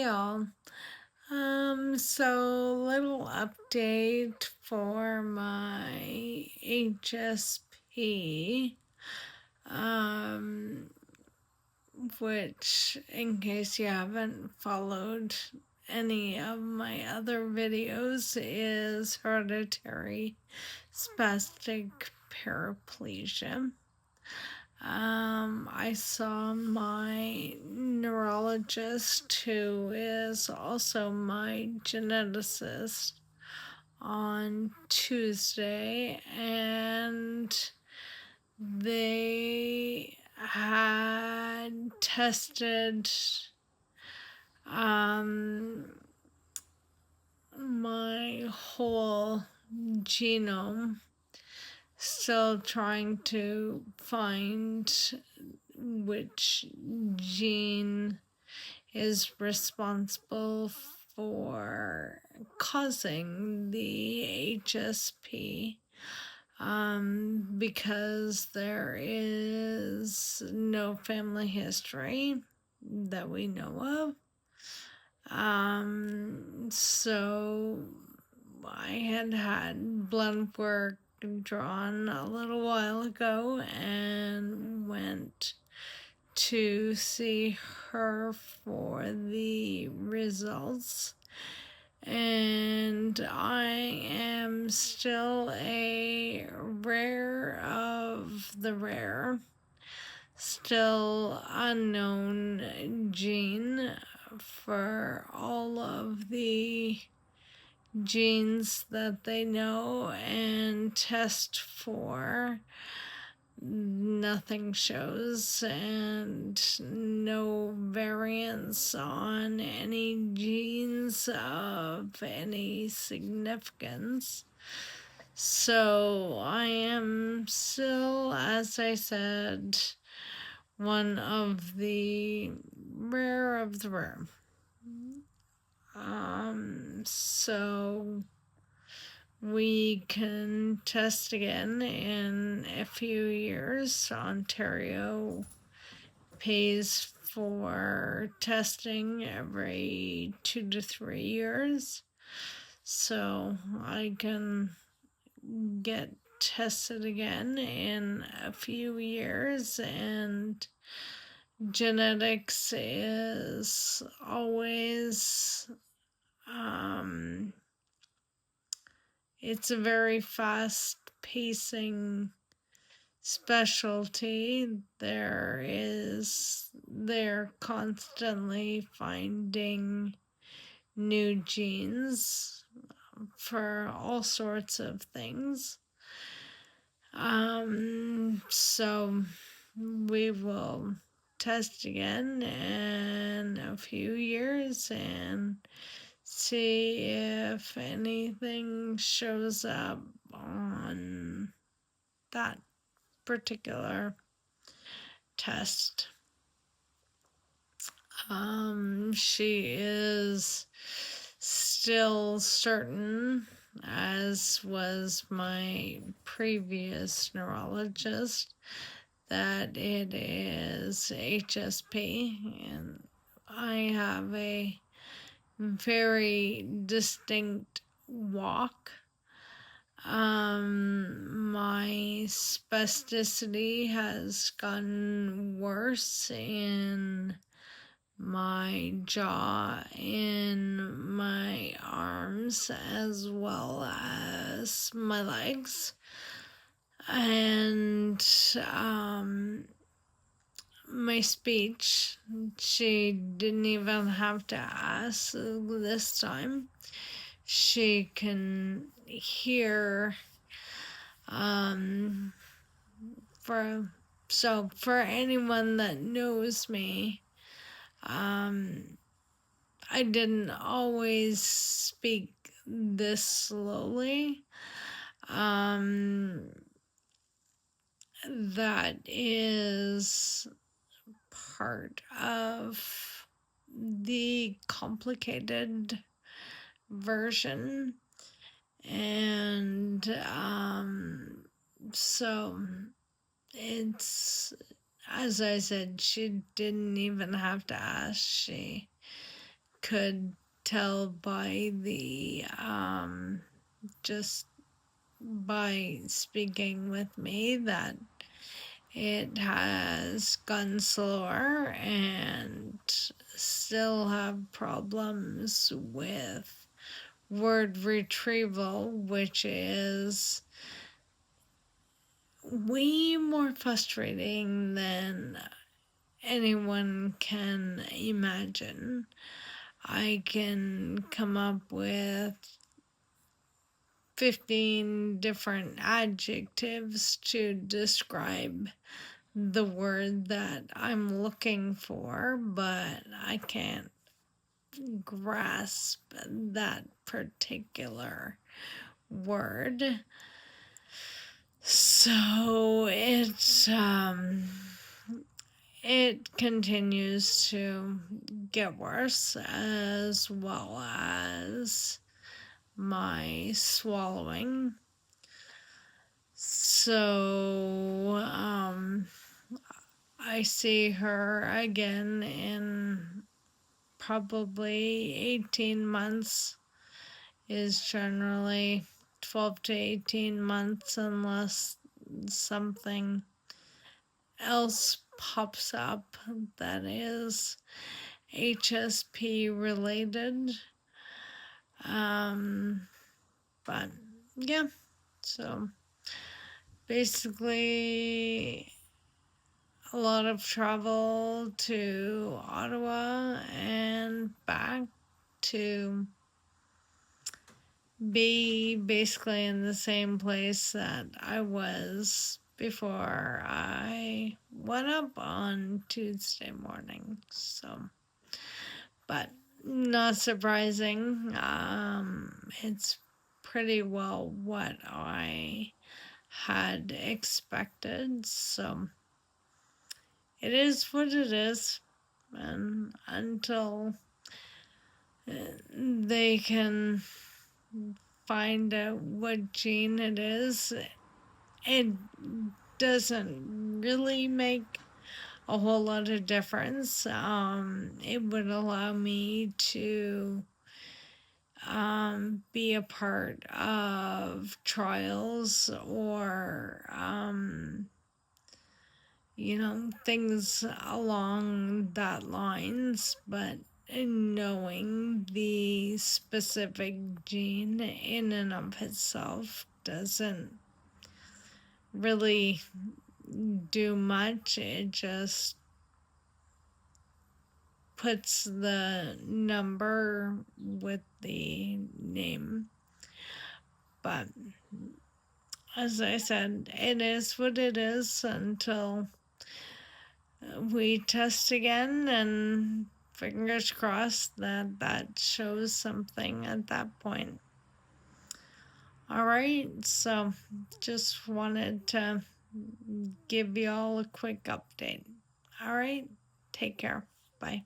Hey y'all. So little update for my HSP. Um, which, in case you haven't followed any of my other videos, is hereditary spastic paraplegia. I saw my neurologist, who is also my geneticist, on Tuesday, and they had tested my whole genome, still trying to find which gene is responsible for causing the HSP, because there is no family history that we know of. So I had blood work drawn a little while ago and went to see her for the results. And I am still a rare of the rare, still unknown gene for all of the genes that they know and test for. Nothing shows, and no variants on any genes of any significance. So I am still, as I said, one of the rare of the rare. So we can test again in a few years. Ontario pays for testing every 2 to 3 years, so I can get tested again in a few years. And genetics is always it's a very fast pacing specialty. They're constantly finding new genes for all sorts of things. So we will test again in a few years and see if anything shows up on that particular test. She is still certain, as was my previous neurologist, that it is HSP, and I have a very distinct walk. My spasticity has gotten worse in my jaw, in my arms, as well as my legs. And my speech, she didn't even have to ask this time. She can hear. For anyone that knows me, I didn't always speak this slowly. That is part of the complicated version. And so it's, as I said, she didn't even have to ask. She could tell by the just by speaking with me that it has gone slower and still have problems with word retrieval, which is way more frustrating than anyone can imagine. I can come up with 15 different adjectives to describe the word that I'm looking for, but I can't grasp that particular word. So it continues to get worse, as well as my swallowing. So I see her again in probably 18 months, is generally 12 to 18 months, unless something else pops up that is HSP related. But yeah, so basically a lot of travel to Ottawa and back to be basically in the same place that I was before I went up on Tuesday morning. So, but not surprising. It's pretty well what I had expected. So it is what it is. And until they can find out what gene it is, it doesn't really make a whole lot of difference. It would allow me to be a part of trials or things along that lines, but knowing the specific gene in and of itself doesn't really do much. It just puts the number with the name. But as I said, it is what it is until we test again, and fingers crossed that that shows something at that point. All right, so just wanted to give you all a quick update. All right, take care. Bye.